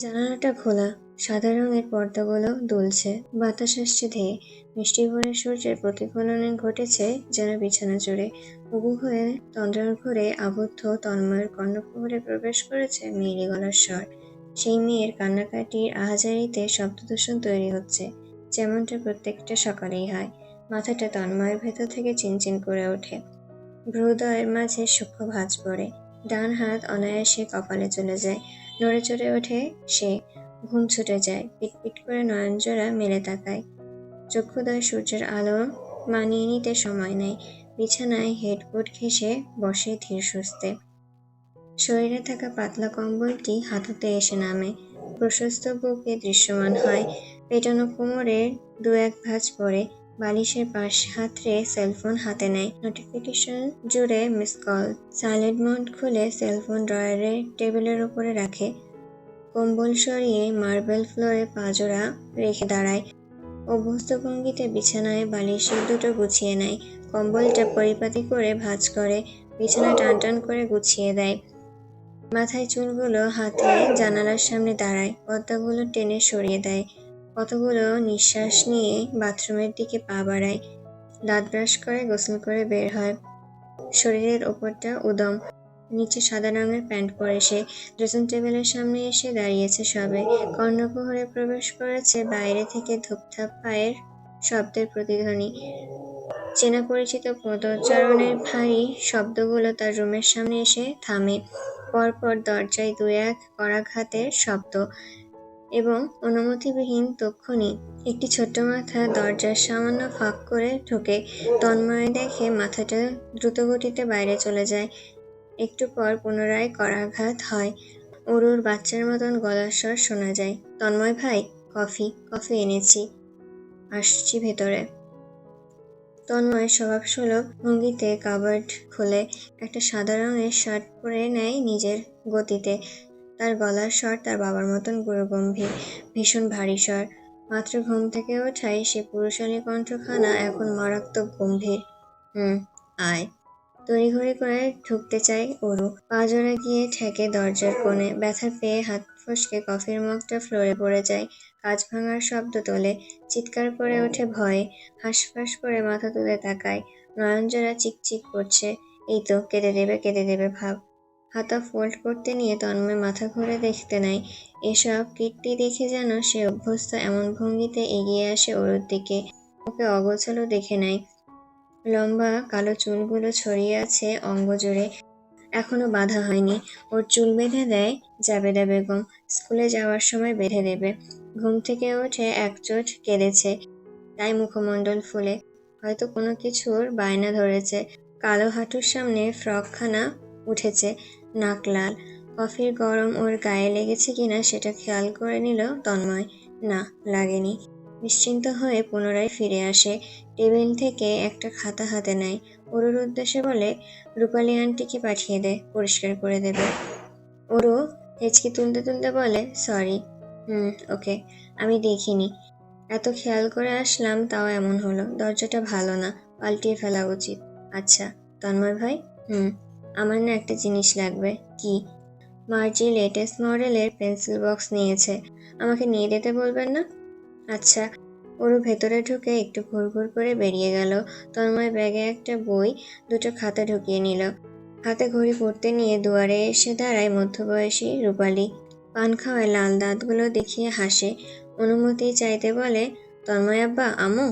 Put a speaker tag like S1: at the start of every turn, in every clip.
S1: জানালাটা খোলা, সাদা রঙের পর্দাগুলো দুলছে, বাতাস আসছে ধেয়ে। মিষ্টি ভোরের সূর্যের প্রতিফলনে ঘটেছে যেন বিছানা জুড়ে। উবু হয়ে তন্দ্রার ঘরে আবদ্ধ তন্ময়ের কর্ণকুহরে প্রবেশ করেছে মেয়েলি গলার স্বর। সেই মেয়ের কান্নাকাটির আহাজারিতে শব্দদূষণ তৈরি হচ্ছে, যেমনটা প্রত্যেকটা সকালেই হয়। মাথাটা তন্ময়ের ভেতর থেকে চিনচিন করে ওঠে। ভ্রুদ্বয়ের মাঝে সূক্ষ্ম ভাঁজ পড়ে, ডান হাত অনায়াসে কপালে চলে যায়, নড়ে চড়ে ওঠে সে। ঘুম ছুটে যায়, পিটপিট করে নয়নজোড়া মেলে তাকায়। চক্ষুদ্বয় সূর্যের আলো মানিয়ে নিতে সময় নেয়। বিছানায় হেডবোর্ড ঘেঁষে বসে ধীর সুস্থে। শরীরে থাকা পাতলা কম্বলটি হাঁটুতে এসে নামে, প্রশস্ত বুকে দৃশ্যমান হয়। পেটানো কোমরের দু এক ভাঁজ পড়ে। বালিশের পাশ হাতড়ে সেলফোন হাতে নেয়, নোটিফিকেশন জুড়ে মিস কল। সাইলেন্ট মোড খুলে সেলফোন ড্রয়ারে টেবিলের উপরে রাখে। কম্বল সরিয়ে মার্বেল ফ্লোরে পাজোড়া রেখে দাঁড়ায়। অভ্যস্ত ভঙ্গিতে বিছানায় বালিশের দুটো গুছিয়ে নেয়, কম্বলটা পরিপাটি করে ভাঁজ করে, বিছানা টান টান করে গুছিয়ে দেয়। মাথায় চুলগুলো হাতে জানালার সামনে দাঁড়ায়, পর্দাগুলো টেনে সরিয়ে দেয়। কতগুলো নিঃশ্বাস নিয়ে বাথরুমের দিকে পা বাড়ায়। দাঁত ব্রাশ করে গোসল করে বের হয়। শরীরের ওপরটা উদম, নিচে সাদা রঙের প্যান্ট পরে সে ড্রেসিং টেবিলের সামনে এসে দাঁড়িয়েছে সবে। কর্ণকুহরে প্রবেশ করেছে বাইরে থেকে ধূপধাপ পায়ের শব্দের প্রতিধ্বনি। চেনা পরিচিত পদচারণের ভারী শব্দগুলো তার রুমের সামনে এসে থামে। পরপর দরজায় দু এক করাঘাতের শব্দ এবং অনুমতিবিহীন তক্ষুনি একটি ছোট্ট মাথা দরজার সামান্য ফাঁক করে ঢোকে। তন্ময় দেখে মাথাটা দ্রুতগতিতে বাইরে চলে যায়। একটু পর পুনরায় করাঘাত হয়। অরুর বাচ্চার মতন গলার স্বর শোনা যায়, তন্ময় ভাই, কফি। কফি এনেছি, আসছি ভেতরে। তন্ময় স্বভাবসুলভ ভঙ্গিতে কাবার্ড খুলে একটা সাদা রঙের শার্ট পরে নেয় নিজের গতিতে। তার গলার স্বর তার বাবার মতন গুরুগম্ভীর, ভীষণ ভারী স্বর। মাত্র ঘুম থেকে ওঠায় সে পুরুষালী কণ্ঠখানা এখন মারাত্মক গম্ভীর। আয়। তড়িঘড়ি করে ঢুকতে চায় অরু, পাজোড়া গিয়ে ঠেকে দরজার কোণে। ব্যথা পেয়ে হাত ফসকে কফির মগটা ফ্লোরে পড়ে যায়, কাঁচ ভাঙার শব্দ তোলে। চিৎকার করে ওঠে ভয়ে, হাঁসফাঁস করে মাথা তুলে তাকায়। নয়নজোড়া চিকচিক করছে। এই তো কেঁদে দেবে ভাব। হাতা ফোল্ড করতে নিয়ে তন্ময় মাথা ঘুরে দেখতে নেয়। এসব কীর্তি দেখে যেন সে অভ্যস্ত, এমন ভঙ্গিতে এগিয়ে আসে অরুর দিকে। ওকে অগোছালো দেখে নেয়। লম্বা কালো চুলগুলো ছড়িয়ে আছে অঙ্গ জুড়ে, এখনো বাঁধা হয়নি। ওর চুল বেঁধে দেয় জাবেদা বেগম, স্কুলে যাওয়ার সময় বেঁধে দেবে। ঘুম থেকে উঠে একচোট কেঁদেছে, তাই মুখমণ্ডল ফুলে, হয়তো কোনো কিছুর বায়না ধরেছে। কালো হাঁটুর সামনে ফ্রকখানা উঠেছে, নাক লাল। কফির গরম ওর গায়ে লেগেছে কিনা সেটা খেয়াল করে নিল তন্ময়। না, লাগেনি। নিশ্চিন্ত হয়ে পুনরায় ফিরে আসে। টেবিল থেকে একটা খাতা হাতে নেয়, অরুর উদ্দেশ্যে বলে, রূপালী আন্টিকে পাঠিয়ে দে, পরিষ্কার করে দেবে। অরু হেঁচকি তুলতে তুলতে বলে, সরি। ওকে, আমি দেখিনি। এত খেয়াল করে আসলাম, তাও এমন হলো। দরজাটা ভালো না, পাল্টিয়ে ফেলা উচিত। আচ্ছা। তন্ময় ভাই, আমার না একটা জিনিস লাগবে। কি? মার্জি লেটেস্ট মডেলের পেন্সিল বক্স নিয়েছে, আমাকে নিয়ে যেতে বলবেন না? আচ্ছা। ওরু ভেতরে ঢুকে একটু ঘুরঘুর করে বেরিয়ে গেল। তন্ময় ব্যাগে একটা বই, দুটো খাতা ঢুকিয়ে নিল। হাতে ঘড়ি পড়তে নিয়ে দুয়ারে এসে দাঁড়ায় মধ্যবয়সী রূপালী। পান খাওয়ায় লাল দাঁতগুলো দেখিয়ে হাসে। অনুমতি চাইতে বলে, তন্ময় আব্বা, আমু?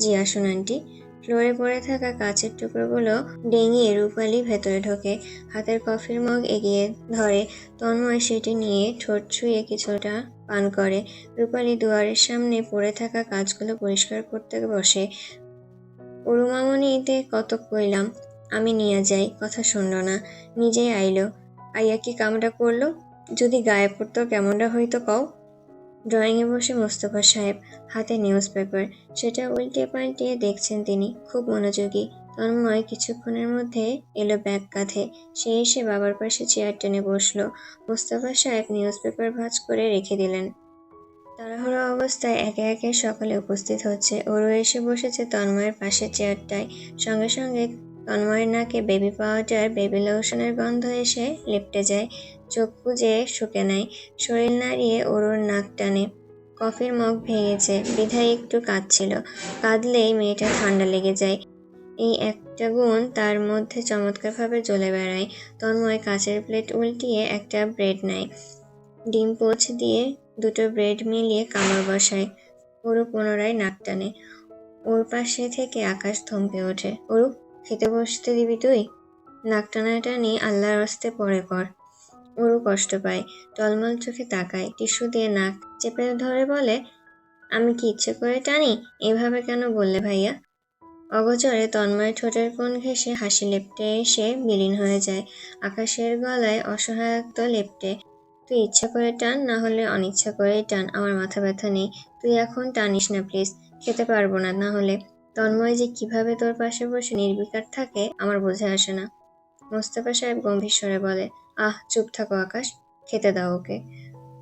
S1: জি আসুন আন্টি। ফ্লোরে পড়ে থাকা কাচের টুকরোগুলো ডেঙিয়ে রূপালী ভেতরে ঢোকে, হাতের কফির মগ এগিয়ে ধরে। তন্ময় সেটি নিয়ে ঠোঁট ছুঁয়ে কিছুটা পান করে। রূপালী দুয়ারের সামনে পড়ে থাকা কাজগুলো পরিষ্কার করতে বসে। অরুমামনিতে কত কইলাম আমি নিয়ে যাই, কথা শুনল না, নিজেই আইলো। আইয়া কি কামটা করলো? যদি গায়ে পড়তো কেমনটা হইতো কও? ড্রয়িংয়ে বসে মোস্তফা সাহেব, হাতে নিউজ পেপার, সেটা উল্টে পাল্টিয়ে দেখছেন তিনি, খুব মনোযোগী। তন্ময় কিছুক্ষণের মধ্যে এলো ব্যাগ কাঁধে, সে এসে বাবার পাশে চেয়ার টেনে বসলো। মোস্তফা সাহেব নিউজ পেপার ভাঁজ করে রেখে দিলেন। তাড়াহুড়ো অবস্থায় একে একে সকলে উপস্থিত হচ্ছে। অরু এসে বসেছে তন্ময়ের পাশের চেয়ারটায়, সঙ্গে সঙ্গে তন্ময়ের নাকে বেবি পাউডার, বেবি লোশনের গন্ধ এসে লেপ্টে যায়। চোখ বুজে শুকে নেয়, শরীর নাড়িয়ে অরুর নাক টানে। কফির মগ ভেঙেছে বিধায় একটু কাঁদছিল। কাঁদলেই মেয়েটা ঠান্ডা লেগে যায়, এই একটা গুণ তার মধ্যে চমৎকারভাবে জ্বলে বেড়ায়। তন্ময় কাঁচের প্লেট উল্টিয়ে একটা ব্রেড নেয়, ডিম পোচ দিয়ে দুটো ব্রেড মিলিয়ে কামড় বসায়। অরু পুনরায় নাক টানে। ওর পাশে থেকে আকাশ থমকে ওঠে। অরু, খেতে বসতে দিবি তুই? নাক টানাটানি আল্লাহর হস্তে পরে কর। অরু কষ্ট পায়, টলমল চোখে তাকায়, টিস্যু দিয়ে নাক চেপে ধরে বলে, আমি কি ইচ্ছে করে টানি? এভাবে কেন বললে ভাইয়া? অগোচরে তন্ময়ের ঠোঁটের কোণ ঘেঁষে হাসি লেপ্টে এসে বিলীন হয়ে যায়। আকাশের গলায় অসহায়ত্ব লেপ্টে। তুই ইচ্ছা করে টান, না হলে অনিচ্ছা করেই টান, আমার মাথা ব্যথা নেই। তুই এখন টানিস না প্লিজ, খেতে পারবো না না হলে। তন্ময় যে কিভাবে তোর পাশে বসে নির্বিকার থাকে আমার বোঝা আসে না। মোস্তফা সাহেব গম্ভীর স্বরে বলে, আহ চুপ থাকো আকাশ, খেতে দাও ওকে।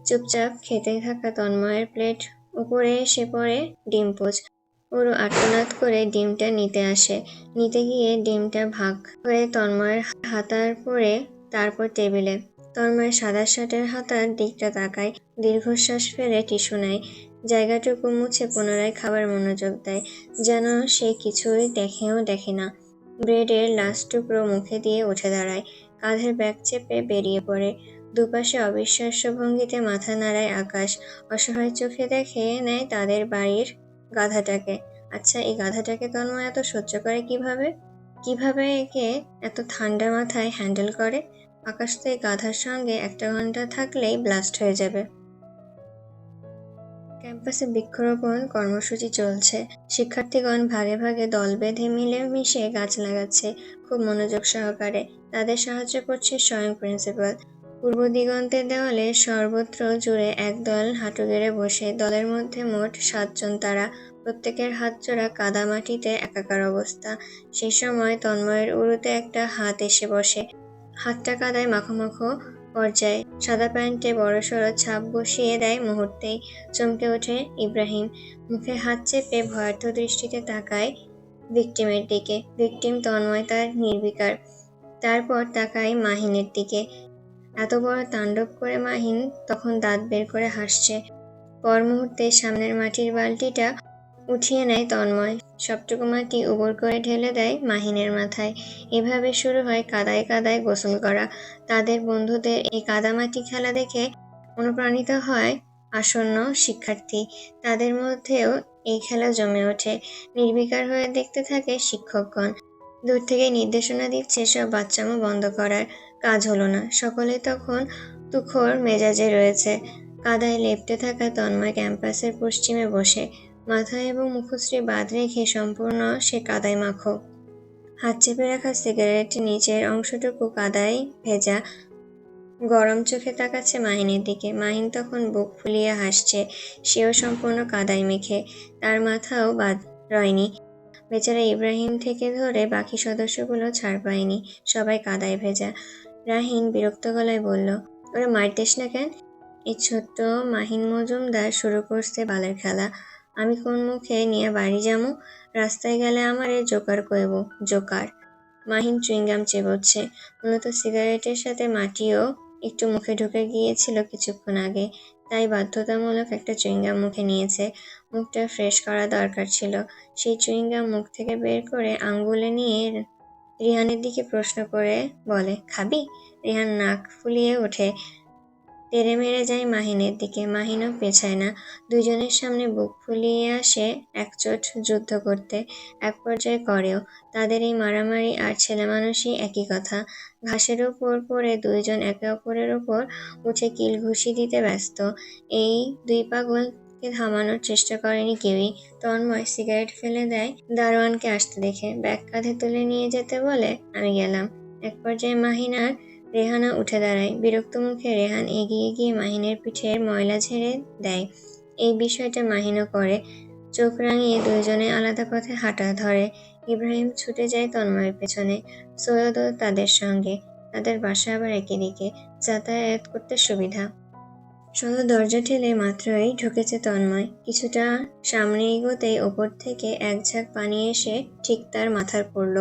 S1: চুপচাপ খেতে থাকা তন্ময়ের প্লেট উপরে এসে পড়ে ডিম পোচ। ওরও আর্তনাদ করে ডিমটা নিতে আসে। নিতে গিয়ে ডিমটা ভাগ হয়ে তন্ময়ের হাতার পড়ে, তারপর টেবিলে। তন্ময় সাদা শার্টের হাতার দিকটা তাকায়, দীর্ঘশ্বাস ফেলে টিস্যু নেয়, জায়গাটুকু মুছে পুনরায় খাবার মনোযোগ দেয়, যেন সে কিছুই দেখেও দেখে না। ব্রেডের লাস্ট টুকরো মুখে দিয়ে উঠে দাঁড়ায়, কাঁধের ব্যাগ চেপে বেরিয়ে পড়ে। দুপাশে অবিশ্বাস্য ভঙ্গিতে মাথা নাড়ায় আকাশ, অসহায় চোখে দেখে নেয় তাদের বাড়ির গাধাটাকে। আচ্ছা, এই গাধাটাকে তন্ময় এত সহ্য করে কিভাবে? কিভাবে একে এত ঠান্ডা মাথায় হ্যান্ডেল করে? আকাশ তো এই গাধার সঙ্গে 1 ঘন্টা থাকলেই ব্লাস্ট হয়ে যাবে। ক্যাম্পাসে বৃক্ষরোপণ কর্মসূচি চলছে। শিক্ষার্থীগণ ভাগে ভাগে দল বেঁধে মিলেমিশে গাছ লাগাচ্ছে, খুব মনোযোগ সহকারে। তাদের সাহায্য করছে স্বয়ং প্রিন্সিপাল। পূর্ব দিগন্তের দেওয়ালে সর্বত্র জুড়ে একদল হাঁটু গেড়ে বসে, দলের মধ্যে মোট 7 জন তারা। প্রত্যেকের হাতজোড়া কাদা মাটিতে একাকার অবস্থা। সেই সময় তন্ময়ের উরুতে একটা হাত এসে বসে, হাতটা কাদায় মাখো পর্যায়ে। সাদা প্যান্টে বড়সড় ছাপ বসিয়ে দেয় মুহূর্তেই। চমকে ওঠে ইব্রাহিম, মুখে হাত চেপে ভয়ার্থ দৃষ্টিতে তাকায় ভিকটিমের দিকে। ভিকটিম তন্ময় তার নির্বিকার। তারপর তাকায় মাহিনের দিকে। এত বড় তাণ্ডব করে মাহিন তখন দাঁত বের করে হাসছে। পর মুহূর্তে সামনের মাটির বালতিটা উঠিয়ে নেয় তন্ময়, সবটুকু মাটি উবর করে ঢেলে দেয় মাহিনের মাথায়। এভাবে শুরু হয় কাদায় কাদায় গোসল করা। তাদের বন্ধুদের এই কাদামাটি খেলা দেখে অনুপ্রাণিত হয় আসন্ন শিক্ষার্থী। তাদের মধ্যেও এই খেলা জমে ওঠে। নির্বিকার হয়ে দেখতে থাকে শিক্ষকগণ। দূর থেকে নির্দেশনা দিচ্ছে সব বাচ্চামো বন্ধ করার। কাজ হলো না। সকলে তখন তুখোড় মেজাজে রয়েছে। কাদায় লেপ্টে থাকা তন্ময় ক্যাম্পাসের পশ্চিমে বসে, মাথা এবং মুখশ্রী বাদ রেখে সম্পূর্ণ সে কাদায় মাখো। হাত চেপে রাখা সিগারেট নিচের অংশটুকু কাদায় ভেজা। গরম চোখে তাকাচ্ছে মাহিনের দিকে। মাহিন তখন বুক ফুলিয়ে হাসছে, সেও সম্পূর্ণ কাদায় মেখে। তার মাথাও বাদ রয়নি। বেচারা ইব্রাহিম থেকে ধরে বাকি সদস্যগুলো ছাড় পায়নি, সবাই কাদায় ভেজা। রাহিন বিরক্ত গলায় বলল, ওরা মারতেস না কেন? এই ছোট্ট মাহিন মজুমদার শুরু করছে বালের খেলা। আমি কোন মুখে নিয়ে বাড়ি যামু? রাস্তায় গেলে আমারে জোকার কইব, জোকার। মাহিন চুইংগাম চিবোচ্ছে। মূলত সিগারেটের সাথে মাটিও একটু মুখে ঢুকে গিয়েছিল কিছুক্ষণ আগে, তাই বাধ্যতামূলক একটা চুইংগাম মুখে নিয়েছে। মুখটা ফ্রেশ করা দরকার ছিল। সেই চুইংগাম মুখ থেকে বের করে আঙ্গুলে নিয়ে রিহানের দিকে প্রশ্ন করে বলে, খাবি? রিহান নাক ফুলিয়ে ওঠে, তেড়ে মেরে যায় মাহিনের দিকে। মাহিনও পেছায় না, দুজনের সামনে বুক ফুলিয়ে আসে একচোট যুদ্ধ করতে। এক পর্যায়ে করেও। তাদের এই মারামারি আর ছেলেমানুষি একই কথা। ঘাসের উপর পড়ে দুইজন একে অপরের উপর উঠে কিল ঘুষি দিতে ব্যস্ত। এই দুই পাগলকে থামানোর চেষ্টা করেনি কেউই। তন্ময় সিগারেট ফেলে দেয় দারোয়ানকে আসতে দেখে, ব্যাগ কাঁধে তুলে নিয়ে যেতে বলে, আমি গেলাম। এক পর্যায়ে মাহিন আর রেহানা উঠে দাঁড়ায়। বিরক্ত মুখে রেহান এগিয়ে গিয়ে মাহিনের পিঠের ময়লা ঝেড়ে দেয়। এই বিষয়টা মাহিনও করে। চোখ রাঙিয়ে দুইজনে আলাদা পথে হাঁটা ধরে। ইব্রাহিম ছুটে যায় তন্ময়ের পেছনে, সৈয়দও তাদের সঙ্গে। তাদের বাসা আবার একই দিকে, যাতায়াত করতে সুবিধা। সদর দরজা ঠেলে মাত্রই ঢুকেছে তন্ময়। কিছুটা সামনে এগোতেই ওপর থেকে এক ঝাঁক পানি এসে ঠিক তার মাথার পড়ল।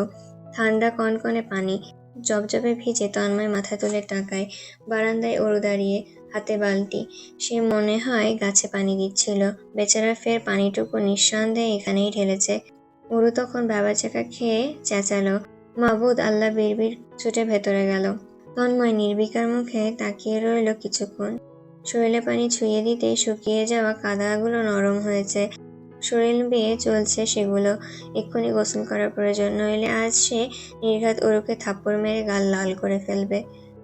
S1: ঠান্ডা কনকনে পানি জবজবে ভিজে। তন্ময় মাথা তুলে তাকায়। বারান্দায় ওরু দাঁড়িয়ে, হাতে বালতি। সে মনে হয় গাছে পানি দিচ্ছিল। বেচারা ফের পানিটুকু নিঃসন্দেহে এখানেই ঢেলেছে। ওরু তখন বাবাচাকা খেয়ে চেঁচালো, মাবুদ আল্লাহ! বিড়বিড় ছুটে ভেতরে গেল। তন্ময় নির্বিকার মুখে তাকিয়ে রইল কিছুক্ষণ। শরীরে পানি ছুঁয়ে দিতেই শুকিয়ে যাওয়া কাদাগুলো নরম হয়েছে। শরীর বেয়ে চলছে সেগুলো। এক্ষুনি গোসল করার প্রয়োজন, নইলে আজ সে নির্ঘাত ওরুকে থাপ্পড় মেরে গাল লাল করে ফেলবে।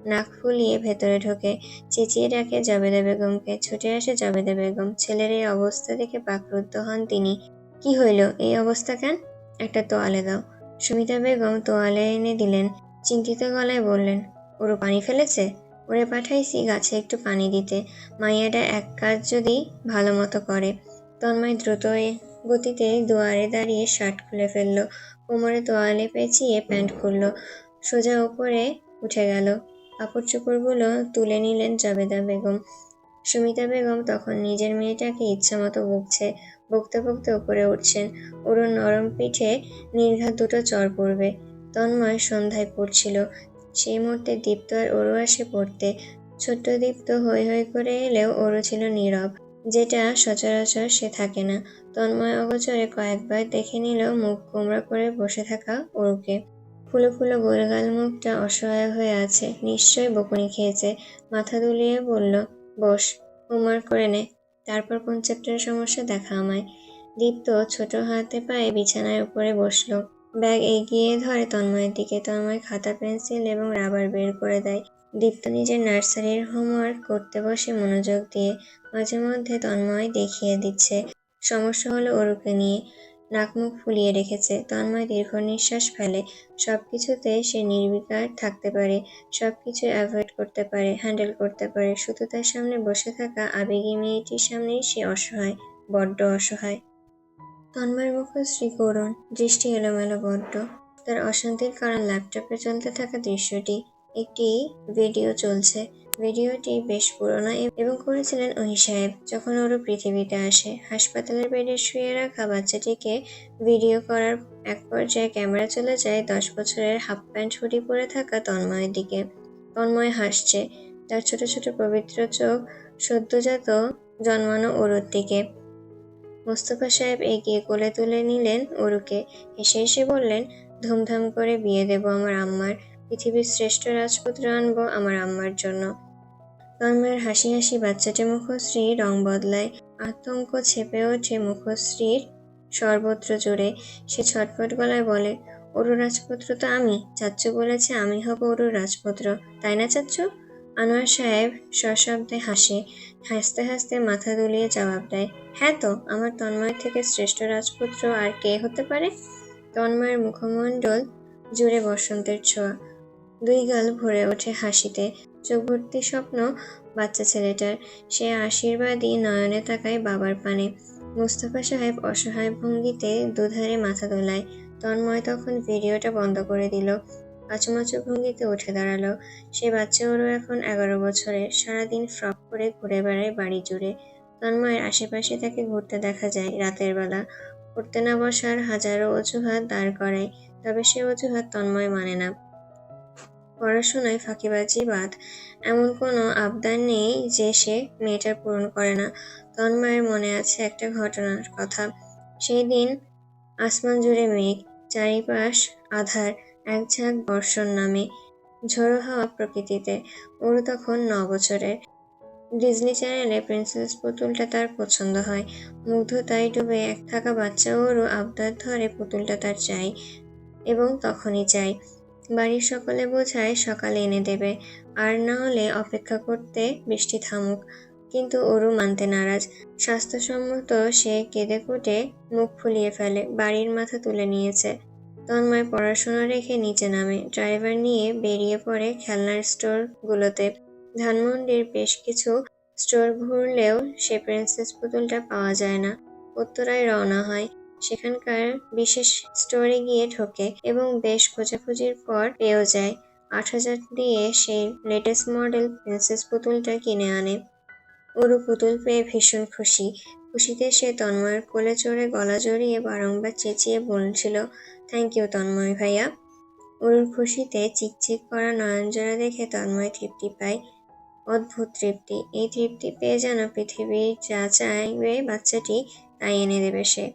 S1: নাক ফুলিয়ে ভেতরে ঢোকে, চেঁচিয়ে ডাকে জবেদা বেগমকে। ছুটে আসে জবেদা বেগম। ছেলের এই অবস্থা দেখে বাকরুদ্ধ হন তিনি। কি হইল, এই অবস্থা কেন? একটা তোয়ালে দাও। সুমিতা বেগম তোয়ালে এনে দিলেন। চিন্তিত গলায় বললেন, ওরু পানি ফেলেছে? ওরে পাঠাইছি গাছে একটু পানি দিতে। মাইয়াটা এক কাজ যদি ভালো মতো করে। তন্ময় দ্রুত গতিতে দুয়ারে দাঁড়িয়ে শার্ট খুলে ফেলল, কোমরে তোয়ালে পেঁচিয়ে প্যান্ট খুলল, সোজা উপরে উঠে গেল। কাপড় চোপড়গুলো তুলে নিলেন জবেদা বেগম। সুমিতা বেগম তখন নিজের মেয়েটাকে ইচ্ছামতো বকছে। বকতে বকতে উপরে উঠছেন। ওর নরম পিঠে নির্ঘাত দুটো চড় পড়বে। তন্ময় সন্ধ্যায় পড়ছিল। সেই মুহূর্তে দীপ্ত আর ওরও আসে পড়তে। ছোট্ট দীপ্ত হৈ হৈ করে এলেও ওরও ছিল নীরব, যেটা সচরাচর সে থাকে না। তন্ময় অগোচরে কয়েকবার দেখে নিল মুখ গোমড়া করে বসে থাকা ওরুকে। ফুলো ফুলো গোলগাল মুখটা অসহায় হয়ে আছে। নিশ্চয়ই বকুনি খেয়েছে। মাথা দুলিয়ে বলল, বস, হোমওয়ার্ক করে নে, তারপর কোন চ্যাপ্টারের সমস্যা দেখা আমায়। দীপ্ত ছোট হাতে পায়ে বিছানার উপরে বসলো। ব্যাগ এগিয়ে ধরে তন্ময়ের দিকে। তন্ময় খাতা, পেন্সিল এবং রাবার বের করে দেয়। দীপ্ত নিজের নার্সারির হোমওয়ার্ক করতে বসে মনোযোগ দিয়ে। মাঝে মধ্যে তন্ময় দেখিয়ে দিচ্ছে। সমস্যা হলো ওরুকে নিয়ে। নাক মুখ ফুলিয়ে রেখেছে। তন্ময় দীর্ঘ নিঃশ্বাস ফেলে। সবকিছুতে সে নির্বিকার থাকতে পারে, সবকিছু অ্যাভয়েড করতে পারে, হ্যান্ডেল করতে পারে। শুধু তার সামনে বসে থাকা আবেগী মেয়েটির সামনেই সে অসহায়, বড্ড অসহায়। তন্ময়ের মুখশ্রী করুণ, দৃষ্টি এলোমেলো বড্ড। তার অশান্তির কারণ ল্যাপটপে চলতে থাকা দৃশ্যটি। একটি ভিডিও চলছে। ভিডিওটি বেশ পুরোনো এবং করেছিলেন ওহি সাহেব যখন ওরও পৃথিবীতে আসে। হাসপাতালের বেডে শুয়ে রাখা বাচ্চাটিকে ভিডিও করার এক পর্যায়ে ক্যামেরা চলে যায় 10 বছরের হাফ প্যান্ট হুডি পরে থাকা তন্ময়ের দিকে। তন্ময় হাসছে, তার ছোট ছোট পবিত্র চোখ সদ্যজাত জন্মানো ওরুর দিকে। মোস্তফা সাহেব এগিয়ে কোলে তুলে নিলেন ওরুকে। হেসে হেসে বললেন, ধুমধাম করে বিয়ে দেব আমার আম্মার। পৃথিবীর শ্রেষ্ঠ রাজপুত্র আনবো আমার আম্মার জন্য। তন্ময়ের হাসি হাসি বাচ্চাটি মুখশ্রী রং বদলায়। আতঙ্ক ছেপে ওঠে মুখশ্রীর সর্বত্র জুড়ে। সে ছটফট গলায় বলে, অরুর রাজপুত্র তো আমি। চাচ্চু বলেছে আমি হব অরুর রাজপুত্র, তাই না চাচ্চু? আনোয়ার সাহেব সশব্দে হাসে। হাসতে হাসতে মাথা দুলিয়ে জবাব দেয়, হ্যাঁ তো, আমার তন্ময়ের থেকে শ্রেষ্ঠ রাজপুত্র আর কে হতে পারে? তন্ময়ের মুখমণ্ডল জুড়ে বসন্তের ছোঁয়া। দুই গাল ভরে ওঠে হাসিতে। চোখ ভর্তি স্বপ্ন বাচ্চা ছেলেটার। সে আশীর্বাদী নয়নে তাকায় বাবার পানে। মোস্তফা সাহেব অসহায় ভঙ্গিতে দুধারে মাথা দোলায়। তন্ময় তখন ভিডিওটা বন্ধ করে দিল। কাচুমাচু ভঙ্গিতে উঠে দাঁড়ালো। সে বাচ্চা ওরও এখন 11 বছরের। সারাদিন ফ্রক পরে ঘুরে বেড়ায় বাড়ি জুড়ে। তন্ময়ের আশেপাশে তাকে ঘুরতে দেখা যায় রাতের বেলা। পড়তে না বসার হাজারো অজুহাত দাঁড় করায়, তবে সে অজুহাত তন্ময় মানে না। পড়াশোনায় ফাঁকিবাজি বাদ, এমন কোনো আবদার নেই যে সে মেয়েটার পূরণ করে না। তন্ময়ের মনে আছে একটা ঘটনার কথা। সেই দিন আসমান জুড়ে মেঘ, চারিপাশ আধার, এক ঝাঁক বর্ষণ নামে। ঝোড়ো হাওয়া প্রকৃতিতে। ওরও তখন 9 বছরের। ডিজনি চ্যানেলে প্রিন্সেস পুতুলটা তার পছন্দ হয়। মুগ্ধতায় ডুবে এক থাকা বাচ্চা ওরও আবদার ধরে পুতুলটা তার চাই, এবং তখনই চাই। বাড়ির সকলে বোঝায় সকালে এনে দেবে, আর না হলে অপেক্ষা করতে বৃষ্টি থামুক। কিন্তু ওরু মানতে নারাজ। স্বাস্থ্যসম্মত সে কেঁদে কুটে মুখ ফুলিয়ে ফেলে। বাড়ির মাথা তুলে নিয়েছে। তন্ময় পড়াশোনা রেখে নিচে নামে। ড্রাইভার নিয়ে বেরিয়ে পড়ে খেলনার স্টোরগুলোতে। ধানমন্ডির বেশ কিছু স্টোর ঘুরলেও সে প্রিন্সেস পুতুলটা পাওয়া যায় না। উত্তরায় রওনা হয়। সেখানকার বিশেষ স্টোরে গিয়ে ঢোকে এবং বেশ খোঁজাখুঁজির পর পেয়েও যায়। 8,000 দিয়ে সেই লেটেস্ট মডেল প্রিন্সেস পুতুলটা কিনে আনে। ওরু পুতুল পেয়ে ভীষণ খুশি। খুশিতে সে তন্ময়ের কোলে চড়ে গলা জড়িয়ে বারংবার চেঁচিয়ে বলছিল, থ্যাংক ইউ তন্ময় ভাইয়া। ওর খুশিতে চিকচিক করা নয়নজোড়া দেখে তন্ময় তৃপ্তি পায়, অদ্ভুত তৃপ্তি। এই তৃপ্তি পেয়ে যেন পৃথিবীর যা চাইবে বাচ্চাটি তাই এনে দেবে সে।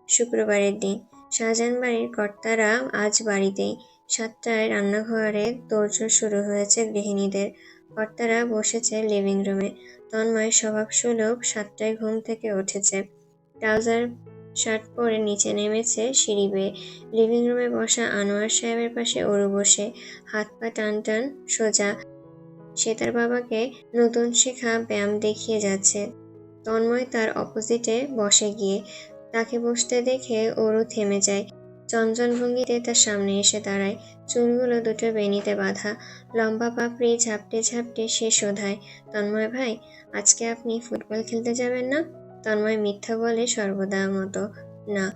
S1: শুক্রবারের দিন শাহজাহান বাড়ির কর্তারা আজ বাড়িতেই। 7টায় রান্নাঘরে তোড়জোড় শুরু হয়েছে গৃহিণীদের। কর্তারা বসেছে লিভিং রুমে। তন্ময় স্বভাবসুলভ 7টায় ঘুম থেকে উঠেছে। ট্রাউজার শার্ট পরে নিচে নেমেছে সিঁড়ি বেয়ে। লিভিং রুমে বসা আনোয়ার সাহেবের পাশে ওরু বসে, হাত পা টান টান সোজা। সে তার বাবাকে নতুন শেখা ব্যায়াম দেখিয়ে যাচ্ছে। তন্ময় তার অপোজিটে বসে গিয়ে। তাকে বসতে দেখে ওরও থেমে যায়। চঞ্চল ভঙ্গিতে তার সামনে এসে দাঁড়ায়। চুলগুলো দুটো বেণীতে বাঁধা, লম্বা পাপড়ি ঝাপটে ঝাপটে সে শোধায়, তন্ময় ভাই, আজকে আপনি ফুটবল খেলতে যাবেন না? তন্ময় মিথ্যা বলে সর্বদা মতো, না।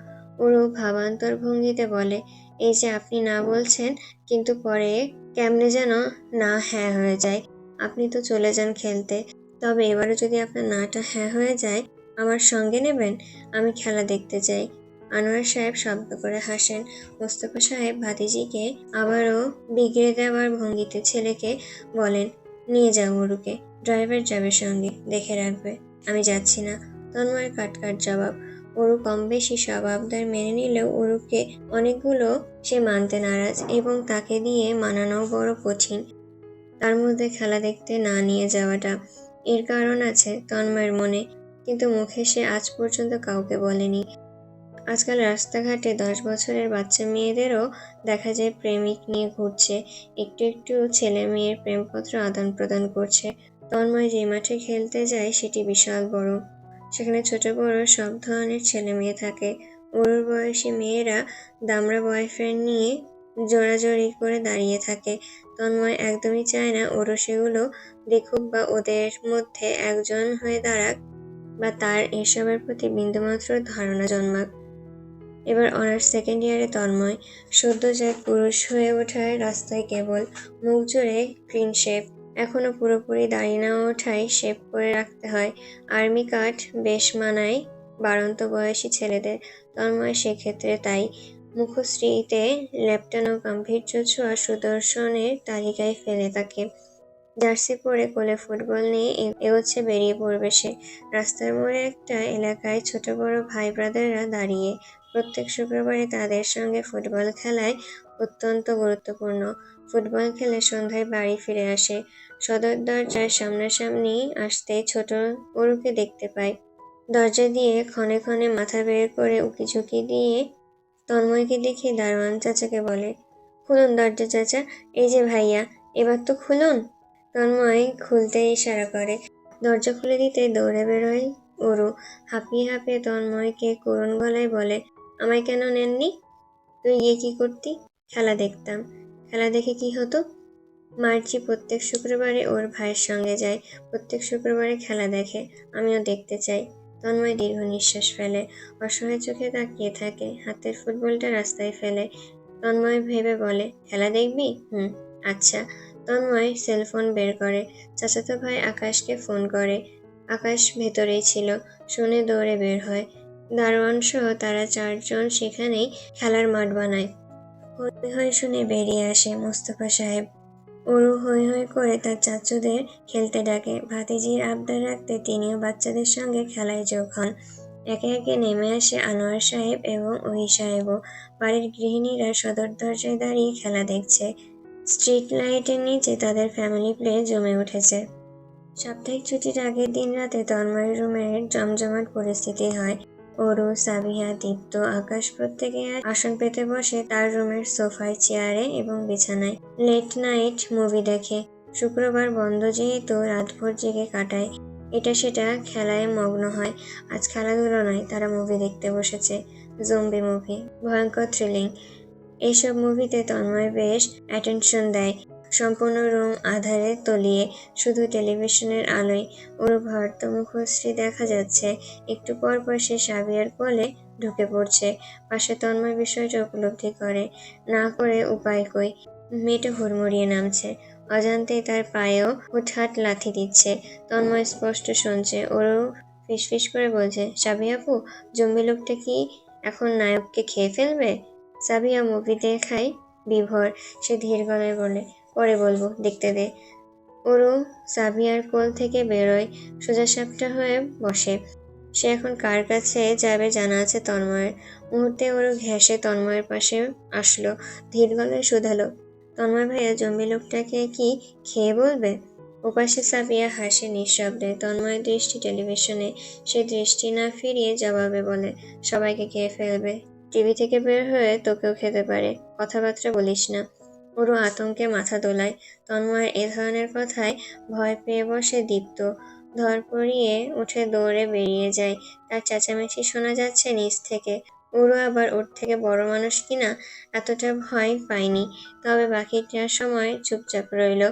S1: ওরও ভাবান্তর ভঙ্গিতে বলে, এই যে আপনি না বলছেন, কিন্তু পরে কেমনে যেন না হ্যাঁ হয়ে যায়। আপনি তো চলে যান খেলতে, তবে এবারে যদি আপনার নাটা হ্যাঁ হয়ে যায়, আমার সঙ্গে নেবেন? আমি খেলা দেখতে চাই। আনোয়ার সাহেব শব্দ করে হাসেন। মোস্তফা সাহেব ভাতিজিকে আবারও বিগড়ে দেওয়ার ভঙ্গিতে ছেলেকে বলেন, নিয়ে যাও ওরুকে, ড্রাইভার যাবে সঙ্গে, দেখে রাখবে। আমি যাচ্ছি না। তন্ময়ের কাটকাট জবাব। ওরু কম বেশি সব আবদার মেনে নিলেও ওরুকে অনেকগুলো সে মানতে নারাজ, এবং তাকে দিয়ে মানানোও বড় কঠিন। তার মধ্যে খেলা দেখতে না নিয়ে যাওয়াটা। এর কারণ আছে তন্ময়ের মনে, কিন্তু মুখে সে আজ পর্যন্ত কাউকে বলেনি। আজকাল রাস্তাঘাটে 10 বছরের বাচ্চা মেয়েদেরও দেখা যায় প্রেমিক নিয়ে ঘুরছে, একটু একটু ছেলে মেয়ের প্রেমপত্র আদান প্রদান করছে। তন্ময় যে মাঠে খেলতে যায় সেটি বিশাল বড়। সেখানে ছোট বড় সব ধরনের ছেলে মেয়ে থাকে। ওর বয়সী মেয়েরা দামড়া বয়ফ্রেন্ড নিয়ে জোড়াজড়ি করে দাঁড়িয়ে থাকে। তন্ময় একদমই চায় না ওরও সেগুলো দেখুক বা ওদের মধ্যে একজন হয়ে দাঁড়াক, বা তার এসবের প্রতি বিন্দুমাত্র ধারণা জন্মাক। এবার অনার্স সেকেন্ড ইয়ারে তন্ময়, সদ্যজাত পুরুষ হয়ে ওঠায় রাস্তায় কেবল, মুখ জুড়ে ক্লিন শেভ। এখনো পুরোপুরি দাড়ি না ওঠায় শেভ করে রাখতে হয়। আর্মি কাট বেশ মানায় বাড়ন্ত বয়সী ছেলেদের। তন্ময় সেক্ষেত্রে তাই। মুখশ্রীতে লেপ্টানো গাম্ভীর্য ছোঁয়া সুদর্শনের তালিকায় ফেলে তাকে। জার্সি পরে কোলে ফুটবল নিয়ে এগোচ্ছে, বেরিয়ে পড়বে সে। রাস্তার মোড়ে একটা এলাকায় ছোট বড় ভাই ব্রাদাররা দাঁড়িয়ে। প্রত্যেক শুক্রবারে তাদের সঙ্গে ফুটবল খেলায় অত্যন্ত গুরুত্বপূর্ণ। ফুটবল খেলে সন্ধ্যায় বাড়ি ফিরে আসে। সদর দরজার সামনাসামনি আসতে ছোট ওরুকে দেখতে পায়। দরজা দিয়ে ক্ষণে ক্ষণে মাথা বের করে উকিঝুঁকি দিয়ে তন্ময়কে দেখে দারোয়ান চাচাকে বলে, খুলুন দরজা চাচা, এই যে ভাইয়া, এবার তো খুলুন। তন্ময় খুলতে ইশারা করে। দরজা খুলে দিতে দৌড়ে বেরোয় ওরু। হাঁপিয়ে হাঁপিয়ে তন্ময়কে করুণ গলায় বলে, আমায় কেন নেননি? তুই গিয়ে কি করতি? খেলা দেখতাম। খেলা দেখে কি হতো? মার্জি প্রত্যেক শুক্রবারে ওর ভাইয়ের সঙ্গে যায়, প্রত্যেক শুক্রবারে খেলা দেখে। আমিও দেখতে চাই। তন্ময় দীর্ঘ নিঃশ্বাস ফেলে, অসহায় চোখে তাকিয়ে থাকে। হাতের ফুটবলটা রাস্তায় ফেলে। তন্ময় ভেবে বলে, খেলা দেখবি? আচ্ছা। তন্ময় সেলফোন বের করে, চাচাতো ভাই আকাশকে ফোন করে। আকাশ ভেতরেই ছিল, শুনে দৌড়ে বের হয়। দারোয়ান সহ তারা 4জন সেখানেই খেলার মাঠ বানায়। হৈ হৈ শুনে বেরিয়ে আসে মোস্তফা সাহেব। ওরু হৈ হৈ করে তার চাচুদের খেলতে ডাকে। ভাতিজির আবদার রাখতে তিনিও বাচ্চাদের সঙ্গে খেলায় যোগ হন। একে একে নেমে আসে আনোয়ার সাহেব এবং ওহি সাহেবও। বাড়ির গৃহিণীরা সদর দরজায় দাঁড়িয়ে খেলা দেখছে। স্ট্রিট লাইটের নিচে তাদের ফ্যামিলি প্লে জমে উঠেছে। সাপ্তাহিক ছুটির আগের দিন রাতে তন্ময়ের রুমের জমজমাট পরিস্থিতি হয়। ওরু, সাবিহা, দীপ্ত, আকাশ প্রত্যেকে আসন পেতে বসে তার রুমের সোফায়, চেয়ারে এবং বিছানায়। লেট নাইট মুভি দেখে। শুক্রবার বন্ধ যেহেতু রাতভর জেগে কাটায়। এটা সেটা খেলায় মগ্ন হয়। আজ খেলাধুলো নয়, তারা মুভি দেখতে বসেছে। জম্বি মুভি, ভয়ঙ্কর থ্রিলিং। এইসব মুভিতে তন্ময় বেশ অ্যাটেনশন দেয়। সম্পূর্ণ রুম আঁধারে তলিয়ে, শুধু টেলিভিশনের আলোয় ওর ভয়ার্ত মুখশ্রী দেখা যাচ্ছে। একটু পর পর সে সাবিয়ার কোলে ঢুকে পড়ছে। পাশে তন্ময় বিষয়টা উপলব্ধি করে। না করে উপায় কই? মেয়েটা হুড়মুড়িয়ে নামছে। অজান্তেই তার পায়েও হুটহাট লাথি দিচ্ছে। তন্ময় স্পষ্ট শুনছে। ওরও ফিসফিস করে বলছে, সাবিয়া আপু, জম্বি লোকটা কি এখন নায়ককে খেয়ে ফেলবে? সাবিয়া মুভি দেখায় বিভোর। সে ধীর গলায় বলে, পরে বলবো, দেখতে দে। ওরু সাবিয়ার কোল থেকে বেরোয়, সোজাসাপটা হয়ে বসে। সে এখন কার কাছে যাবে জানা আছে তন্ময়ের। মুহূর্তে ওরু ঘেঁষে তন্ময়ের পাশে আসলো, ধীর গলায় শুধালো, তন্ময় ভাইয়া জম্বি লোকটাকে কি খেয়ে বলবে? ওপাশে সাবিয়া হাসে নিঃশব্দে। তন্ময়ের দৃষ্টি টেলিভিশনে। সে দৃষ্টি না ফিরিয়ে জবাবে বলে, সবাইকে খেয়ে ফেলবে। টিভি থেকে বের হয়ে তোকেও খেতে পারে, কথাবার্তা বলিস না। ওরু আতঙ্কে মাথা দোলায়। তন্ময়ের এ ধরনের কথায় ভয় পেয়ে বসে দীপ্ত। ধরপড়িয়ে উঠে দৌড়ে বেরিয়ে যায়। তার চেঁচামেচি শোনা যাচ্ছে নিচ থেকে। ওরু আবার ওর থেকে বড় মানুষ কিনা এতটা ভয় পায়নি। তবে বাকিটা সময় চুপচাপ রইল।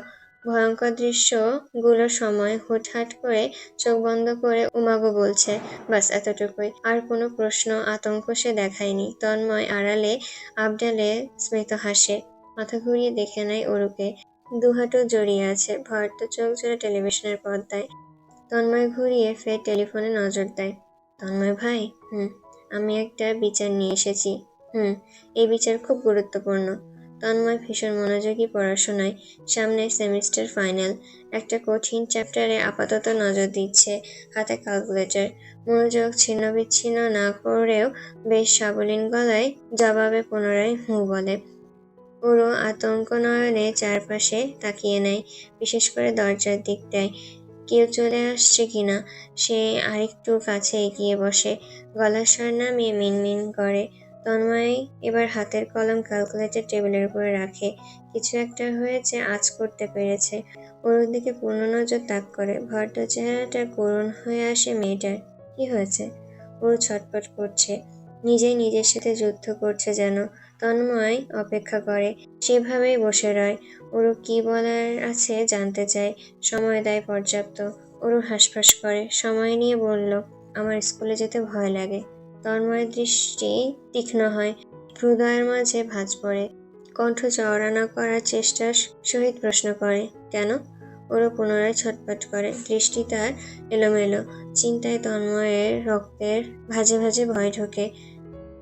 S1: ভয়ঙ্কর দৃশ্যগুলোর সময় হুটহাট করে চোখ বন্ধ করে উমাগো বলছে, বাস এতটুকুই। আর কোনো প্রশ্ন আতঙ্ক সে দেখায়নি। তন্ময় আড়ালে আবডালে স্মিত হাসে। মাথা ঘুরিয়ে দেখে নেয় ওরুকে। দুহাঁটু জড়িয়ে আছে, ভয়ার্ত চোখ জোড়া টেলিভিশনের পর্দায়। তন্ময় ঘুরিয়ে ফের টেলিফোনে নজর দেয়। তন্ময় ভাই? আমি একটা বিচার নিয়ে এসেছি। এই বিচার খুব গুরুত্বপূর্ণ। তন্ময় ভীষণ মনোযোগী পড়াশোনায়। সামনে সেমিস্টার ফাইনাল। একটা কঠিন চ্যাপ্টারে আপাতত নজর দিচ্ছে। হাতে ক্যালকুলেটর। মনোযোগ ছিন্ন বিচ্ছিন্ন না করেও বেশ সাবলীল গলায় জবাবে পুনরায় বলে। ওরও আতঙ্ক নয়নে চারপাশে তাকিয়ে নেয়, বিশেষ করে দরজার দিকটায় কেউ চলে আসছে কিনা। সে আরেকটু কাছে এগিয়ে বসে, গলার স্বর নামিয়ে মিনমিন করে। তন্ময় এবার হাতের কলম ক্যালকুলেটর টেবিলের উপরে রাখে। কিছু একটা হয়েছে, আঁচ করতে পেরেছে। ওর দিকে পূর্ণ নজর তাক করে। ভদ্র চেহারাটা করুণ হয়ে আসে মেয়েটার। কি হয়েছে? ওর ছটফট করছে, নিজেই নিজের সাথে যুদ্ধ করছে যেন। তন্ময় অপেক্ষা করে, সেভাবেই বসে রয়। ওরও কি বলার আছে জানতে চায়। সময় দেয় পর্যাপ্ত। ওরও হাঁসফাঁস করে, সময় নিয়ে বলল, আমার স্কুলে যেতে ভয় লাগে। তন্ময়ের দৃষ্টি তীক্ষ্ণ হয়, হৃদয়ের মাঝে ভাঁজ পড়ে। কণ্ঠ চওড়া না করার চেষ্টার সহিত প্রশ্ন করে, কেন? ওরও পুনরায় ছটফট করে, দৃষ্টি তার এলোমেলো। চিন্তায় তন্ময়ের রক্তের ভাঁজে ভাঁজে ভয় ঢোকে।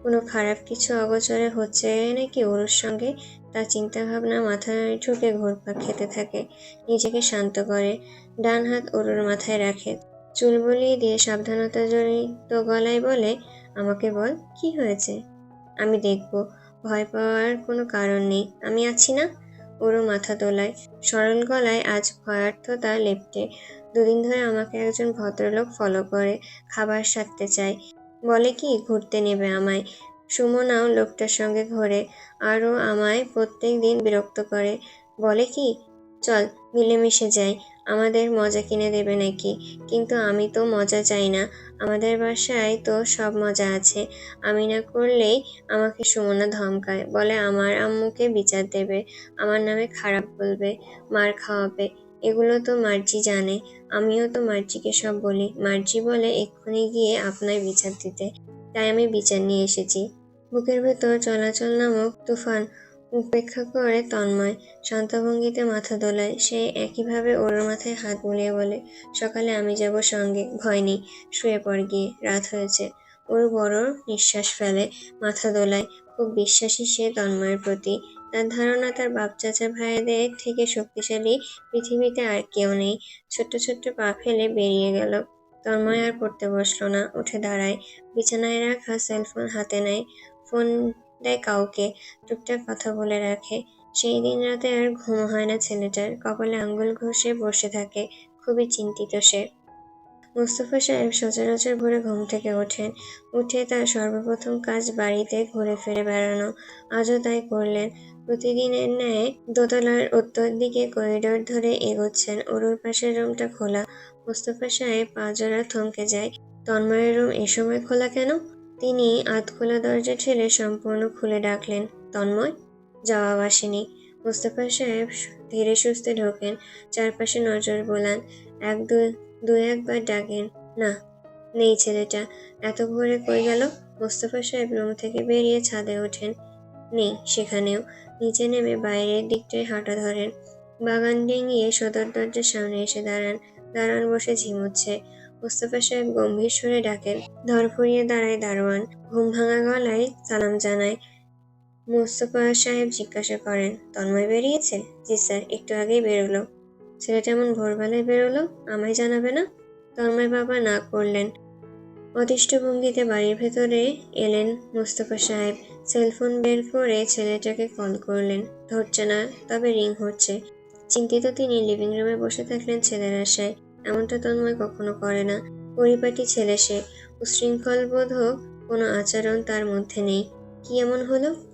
S1: কোনো খারাপ কিছু অগোচরে হচ্ছে নাকি ওরুর সঙ্গে। তার চিন্তাভাবনা মাথায় ঢুকে ঘুরপাক খেতে থাকে। নিজেকে শান্ত করে, ডান হাত ওরুর মাথায় রাখে, চুল বলিয়ে দিয়ে সাবধানতা জড়িত গলায় বলে, আমাকে বল, কি হয়েছে? আমি দেখব, ভয় পাওয়ার কোনো কারণ নেই, আমি আছি না। ওরও মাথা দোলায়, সরল গলায় আজ ভয়ার্থতা লেপ্টে। দুদিন ধরে আমাকে একজন ভদ্রলোক ফলো করে, খাবার সারতে চায়। বলে কি ঘুরতে নেবে আমায়। সুমনাও লোকটার সঙ্গে ঘোরে, আরও আমায় প্রত্যেক দিন বিরক্ত করে। বলে কি, চল মিলেমিশে যাই, আমাদের মজা কিনে দেবে নাকি। কিন্তু আমি তো মজা চাই না, আমাদের বাসায় তো সব মজা আছে। আমি না করলেই আমাকে সুমনা ধমকায়, বলে আমার আম্মুকে বিচার দেবে, আমার নামে খারাপ বলবে, মার খাওয়াবে। এগুলো তো মার্জি জানে। আমিও তো মার্জিকে সব বলি। মার্জি বলে এক্ষুনি গিয়ে আপনায় বিচার দিতে। তাই আমি বিচার নিয়ে এসেছি। বুকের ভেতর চলাচল নামক তুফান উপেক্ষা করে তন্ময় শান্ত ভঙ্গিতে মাথা দোলায়। সে একইভাবে ওর মাথায় হাত বুলিয়ে বলে, সকালে আমি যাব সঙ্গে, ভয় নেই, শুয়ে পড় গিয়ে, রাত হয়েছে। ওর বড় নিঃশ্বাস ফেলে, মাথা দোলায়। খুব বিশ্বাসী সে তন্ময়ের প্রতি। তার ধারণা তার বাপ চাচা ভাইদের থেকে শক্তিশালী পৃথিবীতে আর কেউ নেই। ছোট্ট ছোট্ট পা ফেলে বেরিয়ে গেল। তন্ময় আর পড়তে বসলো না, উঠে দাঁড়ায়, বিছানায় রাখা সেলফোন হাতে নেয়, ফোন দেয় কাউকে, টুকটাক কথা বলে রাখে। সেই দিন রাতে আর ঘুম হয় না ছেলেটার, কপালে আঙ্গুল ঘষে বসে থাকে। খুবই চিন্তিত সে। মোস্তফা সাহেব সচরাচর ভোরে ঘুম থেকে ওঠেন। উঠে তার সর্বপ্রথম কাজ বাড়িতে ঘুরে ফিরে বেড়ানো। আজও তাই করলেন। প্রতিদিনের ন্যায় দোতলার উত্তর দিকে করিডোর ধরে এগোচ্ছেন। ওরুর পাশের রুমটা খোলা। মোস্তফা সাহেব পা জোড়া থমকে যায়। তন্ময়ের রুম এ সময় খোলা কেন? তিনি আধখোলা দরজা ঠেলে সম্পূর্ণ খুলে ডাকলেন, তন্ময়? জবাব আসেনি। মোস্তফা সাহেব ধীরে সুস্থে ঢোকেন, চারপাশে নজর বোলান, দু একবার ডাকেন, না, নেই ছেলেটা। এত ভোরে কই গেল? মোস্তফা সাহেব রুম থেকে বেরিয়ে ছাদে ওঠেন, নেই সেখানেও। নিচে নেমে বাইরের দিকটায় হাঁটা ধরেন। বাগান ডিঙিয়ে সদর দরজার সামনে এসে দাঁড়ান। দারোয়ান বসে ঝিমুচ্ছে। মোস্তফা সাহেব গম্ভীর সুরে ডাকেন। ধরফরিয়ে দাঁড়ায় দারোয়ান, ঘুম ভাঙা গলায় সালাম জানায়, মোস্তফা সাহেব জিজ্ঞাসা করেন, তন্ময় বেরিয়েছে? জি স্যার, একটু আগেই বেরোলো। ছেলেটা এমন ভোরবেলায় বেরোলো, আমায় জানাবে না? তন্ময় বাবা না করলেন। অদৃষ্ট ভঙ্গিতে বাড়ির ভেতরে এলেন মোস্তফা সাহেব। সেলফোন বের করে ছেলেটাকে কল করলেন। ধরছে না, তবে রিং হচ্ছে। চিন্তিত তিনি লিভিং রুমে বসে থাকলেন ছেলের আশায়। এমনটা তন্ময় কখনো করে না। পরিপাটি ছেলে সে, উচ্ছৃঙ্খলবোধক কোনো আচরণ তার মধ্যে নেই। কি এমন হলো?